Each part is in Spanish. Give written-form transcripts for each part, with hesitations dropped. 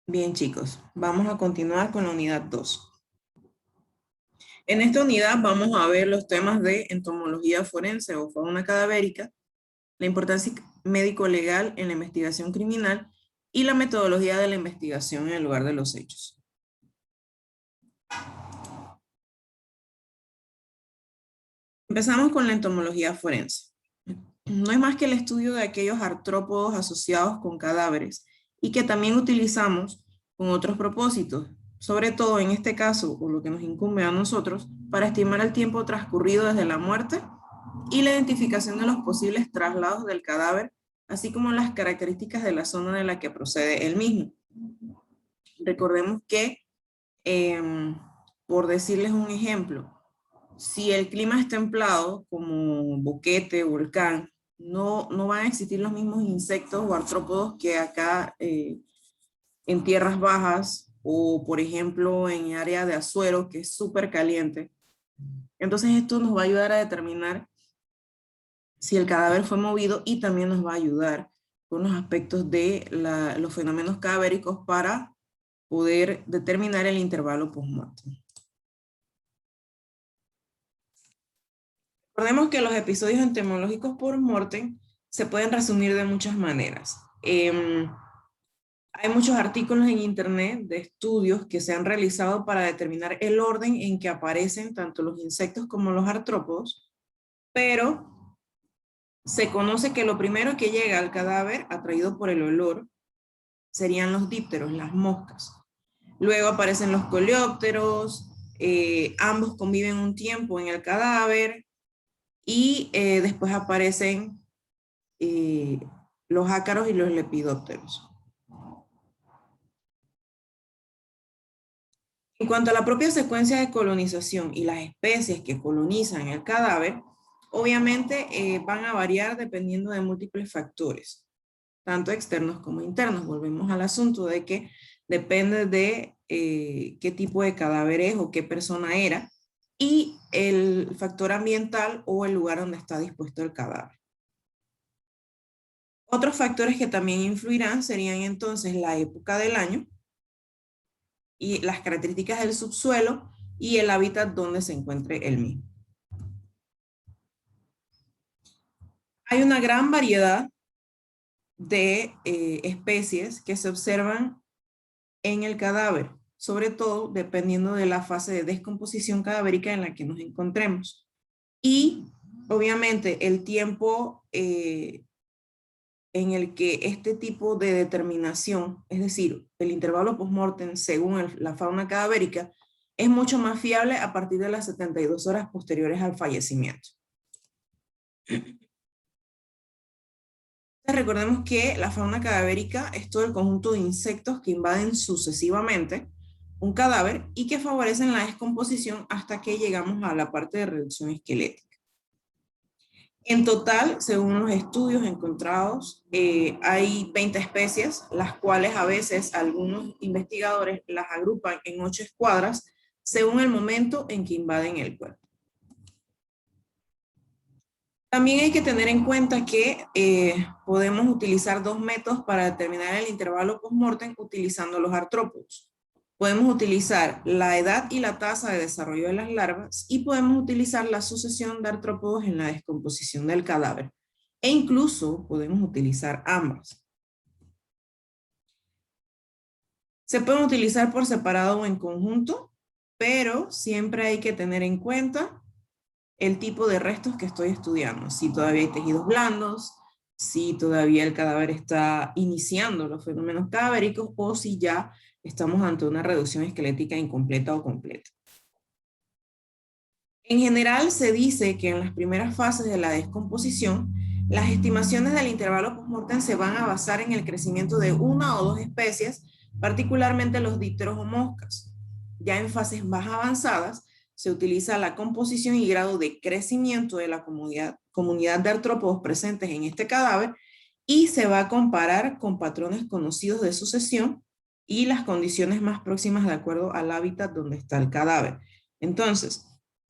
Bien, chicos, vamos a continuar con la unidad 2. En esta unidad vamos a ver los temas de entomología forense o fauna cadavérica, la importancia médico-legal en la investigación criminal y la metodología de la investigación en el lugar de los hechos. Empezamos con la entomología forense. No es más que el estudio de aquellos artrópodos asociados con cadáveres y que también utilizamos con otros propósitos, sobre todo en este caso, o lo que nos incumbe a nosotros, para estimar el tiempo transcurrido desde la muerte y la identificación de los posibles traslados del cadáver, así como las características de la zona de la que procede el mismo. Recordemos que, por decirles un ejemplo, si el clima es templado, como Boquete, Volcán, no van a existir los mismos insectos o artrópodos que acá en tierras bajas o, por ejemplo, en área de Azuero, que es súper caliente. Entonces esto nos va a ayudar a determinar si el cadáver fue movido y también nos va a ayudar con los aspectos de los fenómenos cadavéricos para poder determinar el intervalo postmortem. Recordemos que los episodios entomológicos por mortem se pueden resumir de muchas maneras. Hay muchos artículos en internet de estudios que se han realizado para determinar el orden en que aparecen tanto los insectos como los artrópodos, pero se conoce que lo primero que llega al cadáver, atraído por el olor, serían los dípteros, las moscas. Luego aparecen los coleópteros, ambos conviven un tiempo en el cadáver, y después aparecen los ácaros y los lepidópteros. En cuanto a la propia secuencia de colonización y las especies que colonizan el cadáver, obviamente van a variar dependiendo de múltiples factores, tanto externos como internos. Volvemos al asunto de que depende de qué tipo de cadáver es o qué persona era, y el factor ambiental o el lugar donde está dispuesto el cadáver. Otros factores que también influirán serían entonces la época del año y las características del subsuelo y el hábitat donde se encuentre el mismo. Hay una gran variedad de especies que se observan en el cadáver, sobre todo dependiendo de la fase de descomposición cadavérica en la que nos encontremos. Y obviamente el tiempo en el que este tipo de determinación, es decir, el intervalo postmortem según la fauna cadavérica, es mucho más fiable a partir de las 72 horas posteriores al fallecimiento. Recordemos que la fauna cadavérica es todo el conjunto de insectos que invaden sucesivamente un cadáver y que favorecen la descomposición hasta que llegamos a la parte de reducción esquelética. En total, según los estudios encontrados, hay 20 especies, las cuales a veces algunos investigadores las agrupan en 8 escuadras según el momento en que invaden el cuerpo. También hay que tener en cuenta que podemos utilizar dos métodos para determinar el intervalo postmortem utilizando los artrópodos. Podemos utilizar la edad y la tasa de desarrollo de las larvas y podemos utilizar la sucesión de artrópodos en la descomposición del cadáver. E incluso podemos utilizar ambas. Se pueden utilizar por separado o en conjunto, pero siempre hay que tener en cuenta el tipo de restos que estoy estudiando. Si todavía hay tejidos blandos, si todavía el cadáver está iniciando los fenómenos cadavéricos o si ya estamos ante una reducción esquelética incompleta o completa. En general se dice que en las primeras fases de la descomposición, las estimaciones del intervalo postmortem se van a basar en el crecimiento de una o dos especies, particularmente los dípteros o moscas. Ya en fases más avanzadas, se utiliza la composición y grado de crecimiento de la comunidad de artrópodos presentes en este cadáver y se va a comparar con patrones conocidos de sucesión y las condiciones más próximas de acuerdo al hábitat donde está el cadáver. Entonces,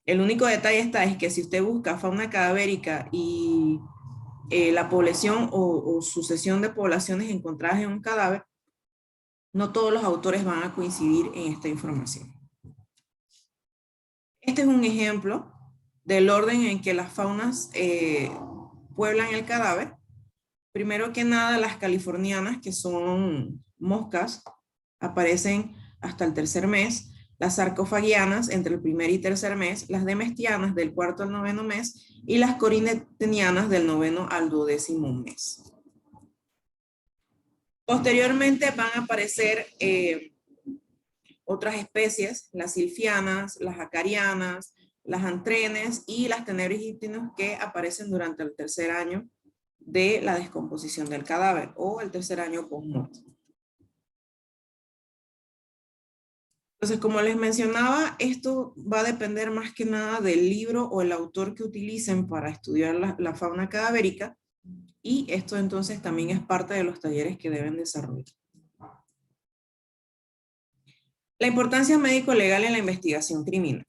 el único detalle es que si usted busca fauna cadavérica y la población o sucesión de poblaciones encontradas en un cadáver, no todos los autores van a coincidir en esta información. Este es un ejemplo del orden en que las faunas pueblan el cadáver. Primero que nada, las californianas, que son moscas, aparecen hasta el tercer mes, las sarcofagianas entre el primer y tercer mes, las demestianas del cuarto al noveno mes y las corinetianas del noveno al 12º mes. Posteriormente van a aparecer otras especies, las silfianas, las acarianas, las antrenes y las tenebrigíptinos que aparecen durante el tercer año de la descomposición del cadáver o el tercer año post-mortem. Entonces, como les mencionaba, esto va a depender más que nada del libro o el autor que utilicen para estudiar la fauna cadavérica, y esto entonces también es parte de los talleres que deben desarrollar. La importancia médico-legal en la investigación criminal.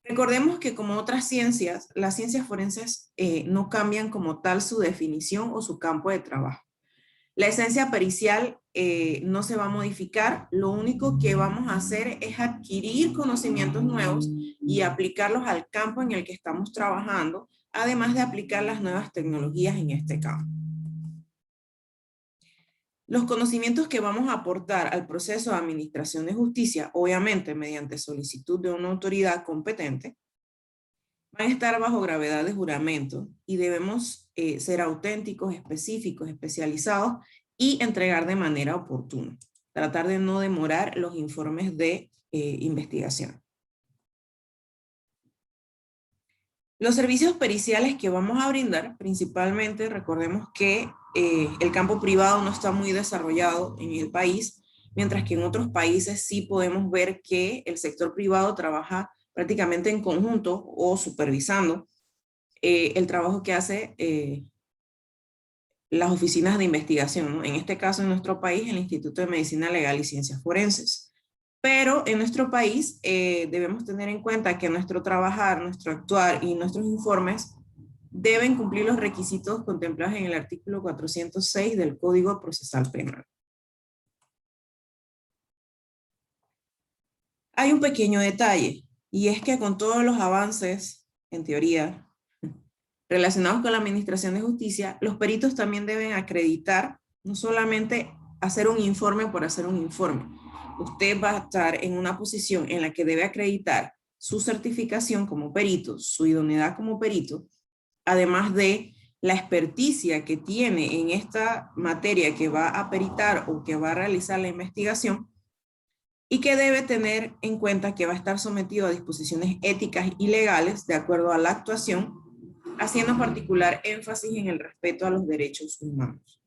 Recordemos que como otras ciencias, las ciencias forenses no cambian como tal su definición o su campo de trabajo. La esencia pericial no se va a modificar, lo único que vamos a hacer es adquirir conocimientos nuevos y aplicarlos al campo en el que estamos trabajando, además de aplicar las nuevas tecnologías en este campo. Los conocimientos que vamos a aportar al proceso de administración de justicia, obviamente mediante solicitud de una autoridad competente, van a estar bajo gravedad de juramento y debemos ser auténticos, específicos, especializados y entregar de manera oportuna. Tratar de no demorar los informes de investigación. Los servicios periciales que vamos a brindar, principalmente, recordemos que el campo privado no está muy desarrollado en el país, mientras que en otros países sí podemos ver que el sector privado trabaja prácticamente en conjunto o supervisando el trabajo que hace las oficinas de investigación, ¿no? En este caso, en nuestro país, el Instituto de Medicina Legal y Ciencias Forenses. Pero en nuestro país debemos tener en cuenta que nuestro trabajar, nuestro actuar y nuestros informes deben cumplir los requisitos contemplados en el artículo 406 del Código Procesal Penal. Hay un pequeño detalle, y es que con todos los avances, en teoría, relacionados con la administración de justicia, los peritos también deben acreditar, no solamente hacer un informe por hacer un informe. Usted va a estar en una posición en la que debe acreditar su certificación como perito, su idoneidad como perito, además de la experticia que tiene en esta materia que va a peritar o que va a realizar la investigación, y que debe tener en cuenta que va a estar sometido a disposiciones éticas y legales de acuerdo a la actuación, haciendo particular énfasis en el respeto a los derechos humanos.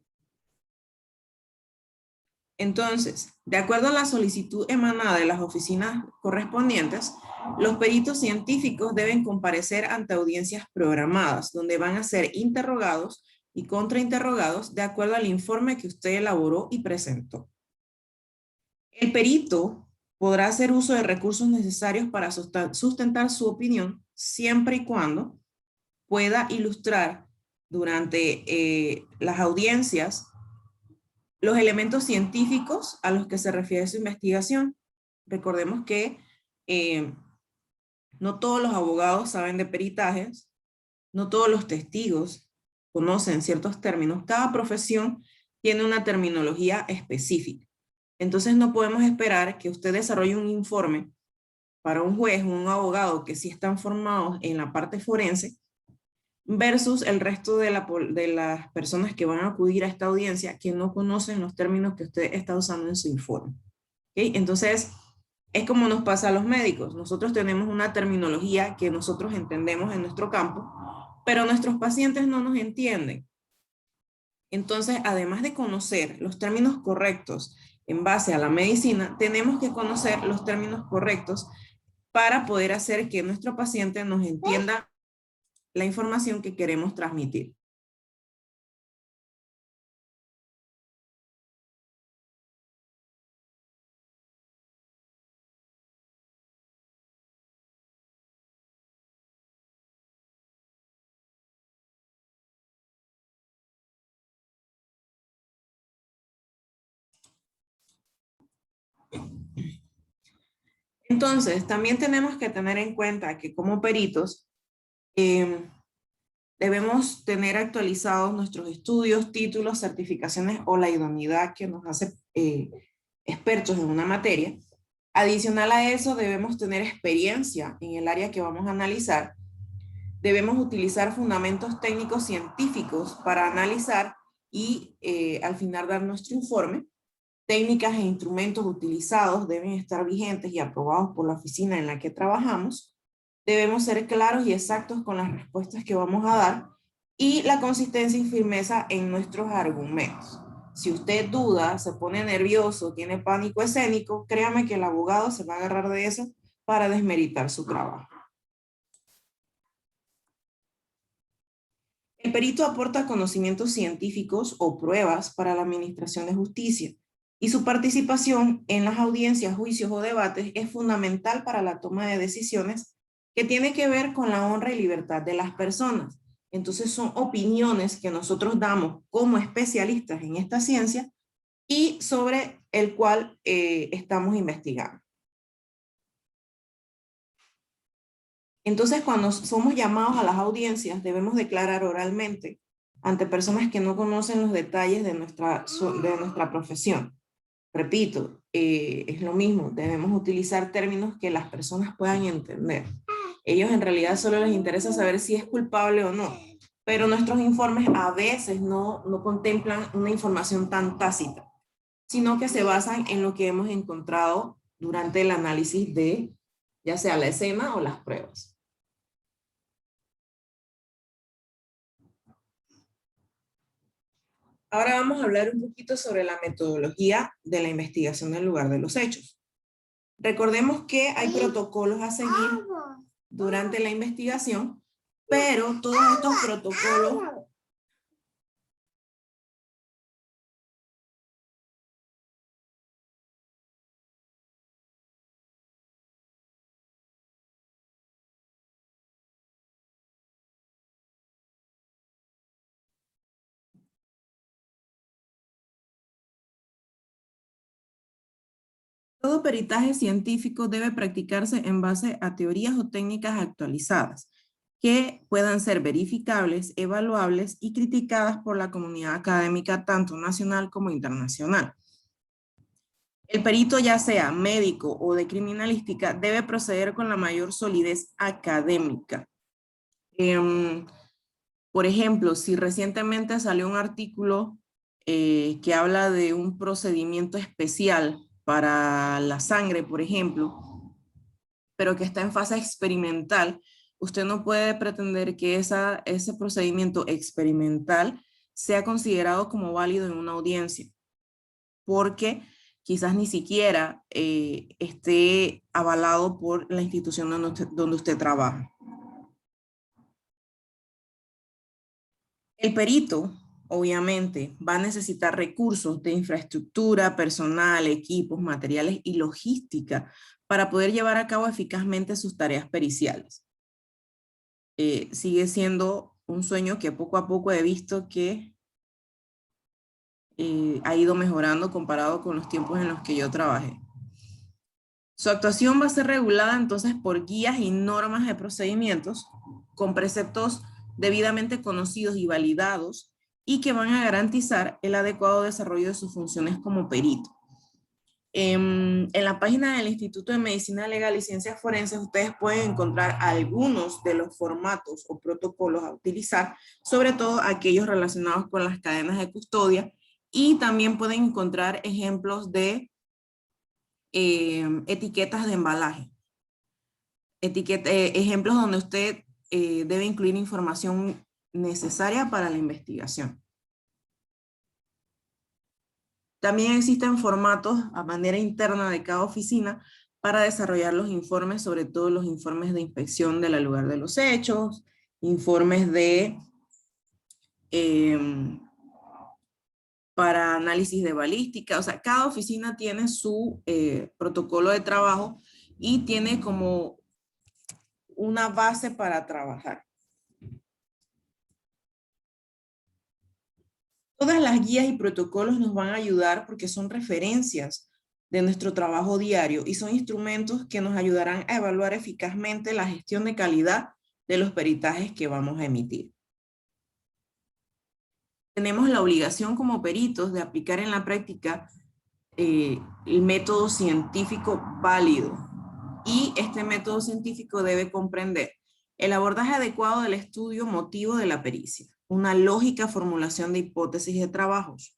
Entonces, de acuerdo a la solicitud emanada de las oficinas correspondientes, los peritos científicos deben comparecer ante audiencias programadas, donde van a ser interrogados y contrainterrogados de acuerdo al informe que usted elaboró y presentó. El perito podrá hacer uso de recursos necesarios para sustentar su opinión, siempre y cuando pueda ilustrar durante las audiencias los elementos científicos a los que se refiere su investigación. Recordemos que no todos los abogados saben de peritajes, no todos los testigos conocen ciertos términos. Cada profesión tiene una terminología específica. Entonces no podemos esperar que usted desarrolle un informe para un juez o un abogado que sí están formados en la parte forense versus el resto de las personas que van a acudir a esta audiencia que no conocen los términos que usted está usando en su informe. ¿Okay? Entonces, es como nos pasa a los médicos. Nosotros tenemos una terminología que nosotros entendemos en nuestro campo, pero nuestros pacientes no nos entienden. Entonces, además de conocer los términos correctos en base a la medicina, tenemos que conocer los términos correctos para poder hacer que nuestro paciente nos entienda la información que queremos transmitir. Entonces, también tenemos que tener en cuenta que como peritos debemos tener actualizados nuestros estudios, títulos, certificaciones o la idoneidad que nos hace expertos en una materia. Adicional a eso, debemos tener experiencia en el área que vamos a analizar. Debemos utilizar fundamentos técnicos científicos para analizar y al final dar nuestro informe. Técnicas e instrumentos utilizados deben estar vigentes y aprobados por la oficina en la que trabajamos. Debemos ser claros y exactos con las respuestas que vamos a dar y la consistencia y firmeza en nuestros argumentos. Si usted duda, se pone nervioso, tiene pánico escénico, créame que el abogado se va a agarrar de eso para desmeritar su trabajo. El perito aporta conocimientos científicos o pruebas para la administración de justicia y su participación en las audiencias, juicios o debates es fundamental para la toma de decisiones que tiene que ver con la honra y libertad de las personas. Entonces son opiniones que nosotros damos como especialistas en esta ciencia y sobre el cual estamos investigando. Entonces, cuando somos llamados a las audiencias, debemos declarar oralmente ante personas que no conocen los detalles de nuestra profesión. Repito, es lo mismo, debemos utilizar términos que las personas puedan entender. Ellos en realidad solo les interesa saber si es culpable o no, pero nuestros informes a veces no contemplan una información tan tácita, sino que se basan en lo que hemos encontrado durante el análisis de ya sea la escena o las pruebas. Ahora vamos a hablar un poquito sobre la metodología de la investigación del lugar de los hechos. Recordemos que hay protocolos a seguir durante la investigación, pero todos estos protocolos todo peritaje científico debe practicarse en base a teorías o técnicas actualizadas que puedan ser verificables, evaluables y criticadas por la comunidad académica tanto nacional como internacional. El perito, ya sea médico o de criminalística, debe proceder con la mayor solidez académica. Por ejemplo, si recientemente salió un artículo que habla de un procedimiento especial para la sangre, por ejemplo, pero que está en fase experimental, usted no puede pretender que ese procedimiento experimental sea considerado como válido en una audiencia, porque quizás ni siquiera esté avalado por la institución donde usted trabaja. El perito, obviamente, va a necesitar recursos de infraestructura, personal, equipos, materiales y logística para poder llevar a cabo eficazmente sus tareas periciales. Sigue siendo un sueño que poco a poco he visto que ha ido mejorando comparado con los tiempos en los que yo trabajé. Su actuación va a ser regulada entonces por guías y normas de procedimientos con preceptos debidamente conocidos y validados y que van a garantizar el adecuado desarrollo de sus funciones como perito. En la página del Instituto de Medicina Legal y Ciencias Forenses ustedes pueden encontrar algunos de los formatos o protocolos a utilizar, sobre todo aquellos relacionados con las cadenas de custodia, y también pueden encontrar ejemplos de etiquetas de embalaje. Ejemplos donde usted debe incluir información necesaria para la investigación. También existen formatos a manera interna de cada oficina para desarrollar los informes, sobre todo los informes de inspección del lugar de los hechos, informes de para análisis de balística. O sea, cada oficina tiene su protocolo de trabajo y tiene como una base para trabajar. Todas las guías y protocolos nos van a ayudar porque son referencias de nuestro trabajo diario y son instrumentos que nos ayudarán a evaluar eficazmente la gestión de calidad de los peritajes que vamos a emitir. Tenemos la obligación como peritos de aplicar en la práctica el método científico válido. Y este método científico debe comprender el abordaje adecuado del estudio motivo de la pericia, una lógica formulación de hipótesis de trabajos,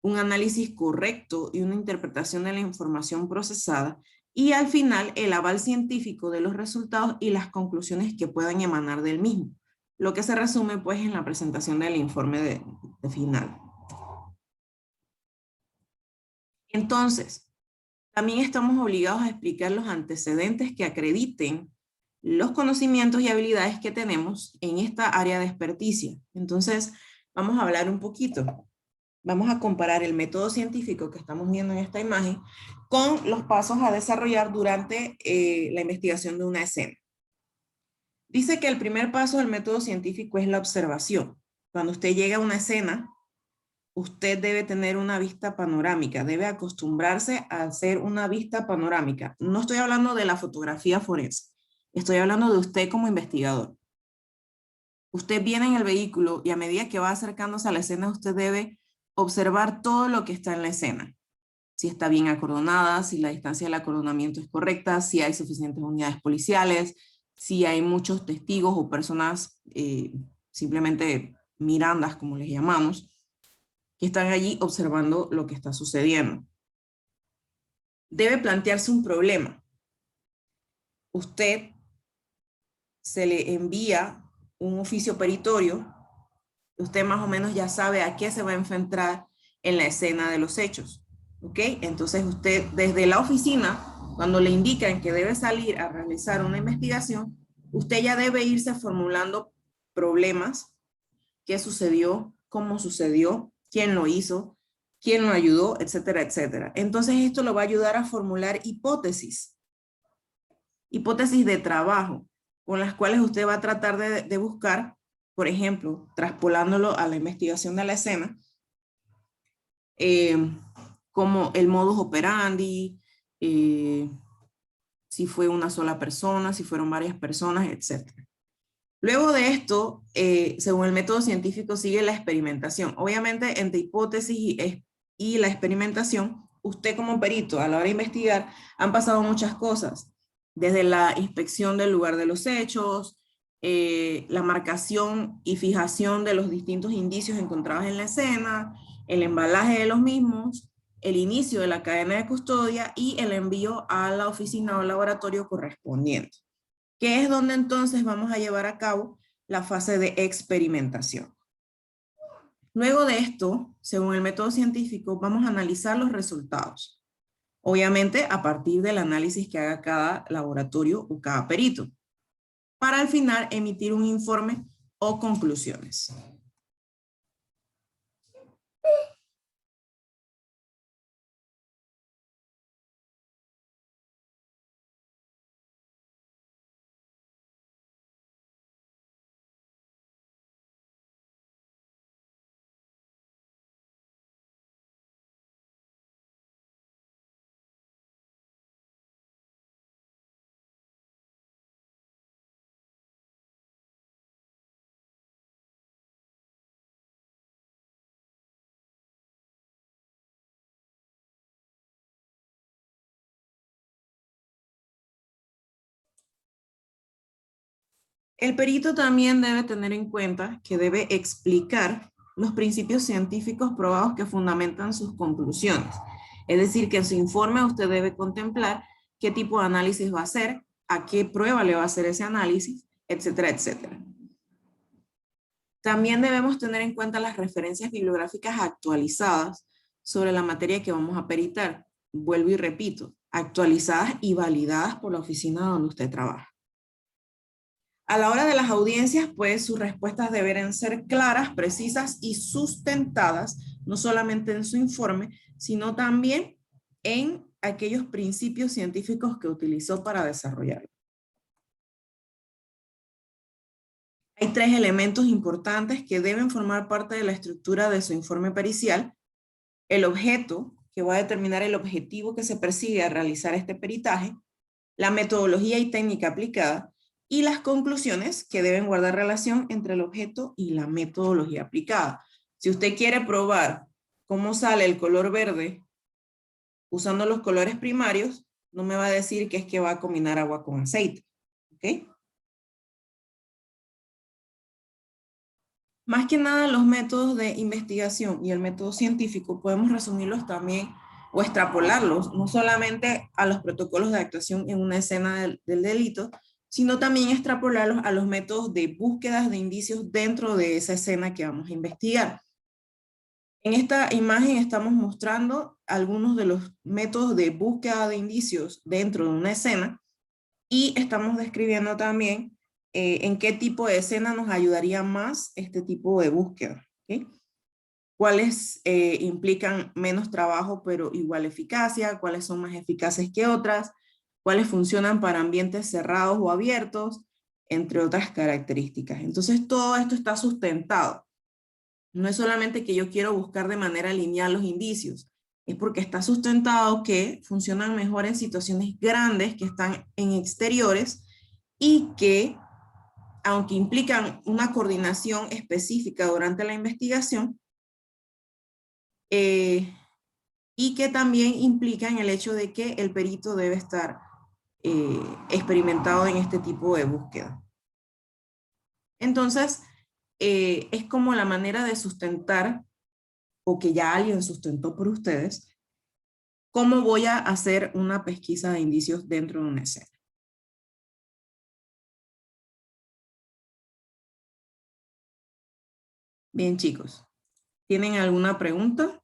un análisis correcto y una interpretación de la información procesada, y al final el aval científico de los resultados y las conclusiones que puedan emanar del mismo, lo que se resume pues en la presentación del informe de final. Entonces, también estamos obligados a explicar los antecedentes que acrediten los conocimientos y habilidades que tenemos en esta área de experticia. Entonces, vamos a hablar un poquito. Vamos a comparar el método científico que estamos viendo en esta imagen con los pasos a desarrollar durante la investigación de una escena. Dice que el primer paso del método científico es la observación. Cuando usted llega a una escena, usted debe tener una vista panorámica, debe acostumbrarse a hacer una vista panorámica. No estoy hablando de la fotografía forense, estoy hablando de usted como investigador. Usted viene en el vehículo y a medida que va acercándose a la escena, usted debe observar todo lo que está en la escena. Si está bien acordonada, si la distancia del acordonamiento es correcta, si hay suficientes unidades policiales, si hay muchos testigos o personas simplemente mirandas, como les llamamos, que están allí observando lo que está sucediendo. Debe plantearse un problema. Usted se le envía un oficio peritorio, usted más o menos ya sabe a qué se va a enfrentar en la escena de los hechos. ¿Ok? Entonces usted desde la oficina, cuando le indican que debe salir a realizar una investigación, usted ya debe irse formulando problemas, qué sucedió, cómo sucedió, quién lo hizo, quién lo ayudó, etcétera, etcétera. Entonces esto lo va a ayudar a formular hipótesis de trabajo, con las cuales usted va a tratar de buscar, por ejemplo, traspolándolo a la investigación de la escena, como el modus operandi, si fue una sola persona, si fueron varias personas, etcétera. Luego de esto, según el método científico, sigue la experimentación. Obviamente, entre hipótesis y la experimentación, usted como perito, a la hora de investigar, han pasado muchas cosas. Desde la inspección del lugar de los hechos, la marcación y fijación de los distintos indicios encontrados en la escena, el embalaje de los mismos, el inicio de la cadena de custodia y el envío a la oficina o laboratorio correspondiente, que es donde entonces vamos a llevar a cabo la fase de experimentación. Luego de esto, según el método científico, vamos a analizar los resultados. Obviamente, a partir del análisis que haga cada laboratorio o cada perito, para al final emitir un informe o conclusiones. El perito también debe tener en cuenta que debe explicar los principios científicos probados que fundamentan sus conclusiones. Es decir, que en su informe usted debe contemplar qué tipo de análisis va a hacer, a qué prueba le va a hacer ese análisis, etcétera, etcétera. También debemos tener en cuenta las referencias bibliográficas actualizadas sobre la materia que vamos a peritar. Vuelvo y repito, actualizadas y validadas por la oficina donde usted trabaja. A la hora de las audiencias, pues sus respuestas deberán ser claras, precisas y sustentadas, no solamente en su informe, sino también en aquellos principios científicos que utilizó para desarrollarlo. Hay 3 elementos importantes que deben formar parte de la estructura de su informe pericial: el objeto, que va a determinar el objetivo que se persigue al realizar este peritaje, la metodología y técnica aplicada, y las conclusiones que deben guardar relación entre el objeto y la metodología aplicada. Si usted quiere probar cómo sale el color verde usando los colores primarios, no me va a decir que es que va a combinar agua con aceite. ¿Ok? Más que nada los métodos de investigación y el método científico podemos resumirlos también o extrapolarlos, no solamente a los protocolos de actuación en una escena del delito, sino también extrapolarlos a los métodos de búsquedas de indicios dentro de esa escena que vamos a investigar. En esta imagen estamos mostrando algunos de los métodos de búsqueda de indicios dentro de una escena y estamos describiendo también en qué tipo de escena nos ayudaría más este tipo de búsqueda. ¿Okay? Cuáles implican menos trabajo pero igual eficacia, cuáles son más eficaces que otras, cuáles funcionan para ambientes cerrados o abiertos, entre otras características. Entonces todo esto está sustentado. No es solamente que yo quiero buscar de manera lineal los indicios, es porque está sustentado que funcionan mejor en situaciones grandes que están en exteriores y que, aunque implican una coordinación específica durante la investigación, y que también implican el hecho de que el perito debe estar experimentado en este tipo de búsqueda. Entonces, es como la manera de sustentar, o que ya alguien sustentó por ustedes, cómo voy a hacer una pesquisa de indicios dentro de una escena. Bien, chicos, ¿tienen alguna pregunta?